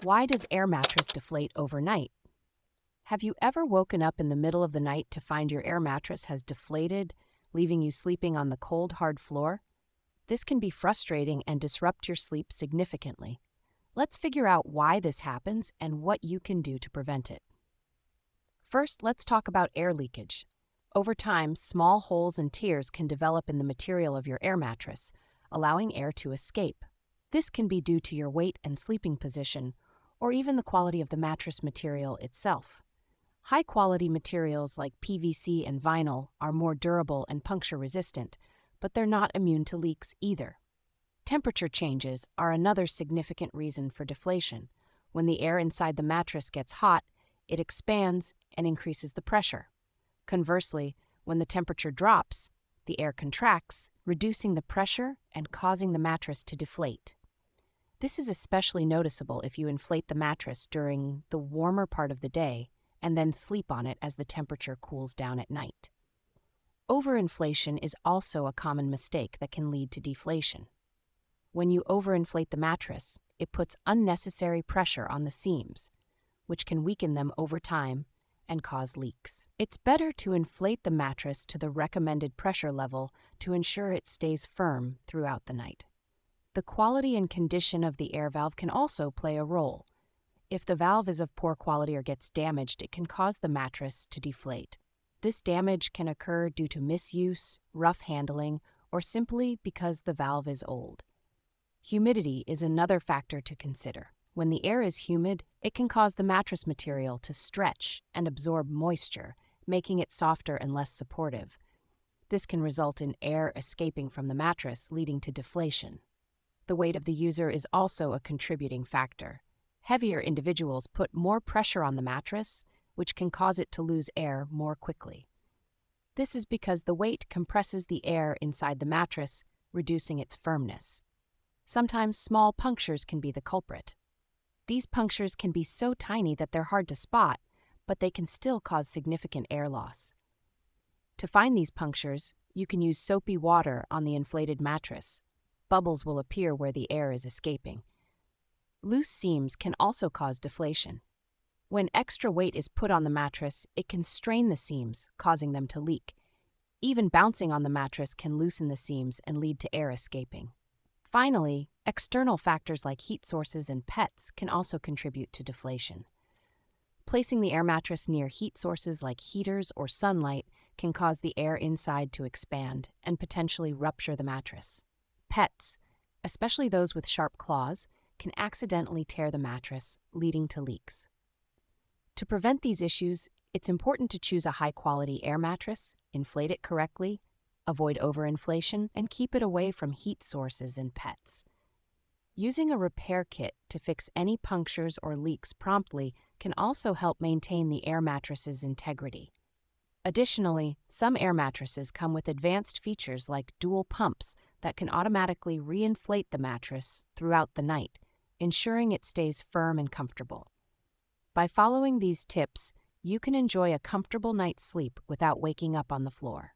Why does air mattress deflate overnight? Have you ever woken up in the middle of the night to find your air mattress has deflated, leaving you sleeping on the cold, hard floor? This can be frustrating and disrupt your sleep significantly. Let's figure out why this happens and what you can do to prevent it. First, let's talk about air leakage. Over time, small holes and tears can develop in the material of your air mattress, allowing air to escape. This can be due to your weight and sleeping position, or even the quality of the mattress material itself. High-quality materials like PVC and vinyl are more durable and puncture-resistant, but they're not immune to leaks either. Temperature changes are another significant reason for deflation. When the air inside the mattress gets hot, it expands and increases the pressure. Conversely, when the temperature drops, the air contracts, reducing the pressure and causing the mattress to deflate. This is especially noticeable if you inflate the mattress during the warmer part of the day and then sleep on it as the temperature cools down at night. Overinflation is also a common mistake that can lead to deflation. When you overinflate the mattress, it puts unnecessary pressure on the seams, which can weaken them over time and cause leaks. It's better to inflate the mattress to the recommended pressure level to ensure it stays firm throughout the night. The quality and condition of the air valve can also play a role. If the valve is of poor quality or gets damaged, it can cause the mattress to deflate. This damage can occur due to misuse, rough handling, or simply because the valve is old. Humidity is another factor to consider. When the air is humid, it can cause the mattress material to stretch and absorb moisture, making it softer and less supportive. This can result in air escaping from the mattress, leading to deflation. The weight of the user is also a contributing factor. Heavier individuals put more pressure on the mattress, which can cause it to lose air more quickly. This is because the weight compresses the air inside the mattress, reducing its firmness. Sometimes small punctures can be the culprit. These punctures can be so tiny that they're hard to spot, but they can still cause significant air loss. To find these punctures, you can use soapy water on the inflated mattress. Bubbles will appear where the air is escaping. Loose seams can also cause deflation. When extra weight is put on the mattress, it can strain the seams, causing them to leak. Even bouncing on the mattress can loosen the seams and lead to air escaping. Finally, external factors like heat sources and pets can also contribute to deflation. Placing the air mattress near heat sources like heaters or sunlight can cause the air inside to expand and potentially rupture the mattress. Pets, especially those with sharp claws, can accidentally tear the mattress, leading to leaks. To prevent these issues, it's important to choose a high-quality air mattress, inflate it correctly, avoid overinflation, and keep it away from heat sources and pets. Using a repair kit to fix any punctures or leaks promptly can also help maintain the air mattress's integrity. Additionally, some air mattresses come with advanced features like dual pumps that can automatically reinflate the mattress throughout the night, ensuring it stays firm and comfortable. By following these tips, you can enjoy a comfortable night's sleep without waking up on the floor.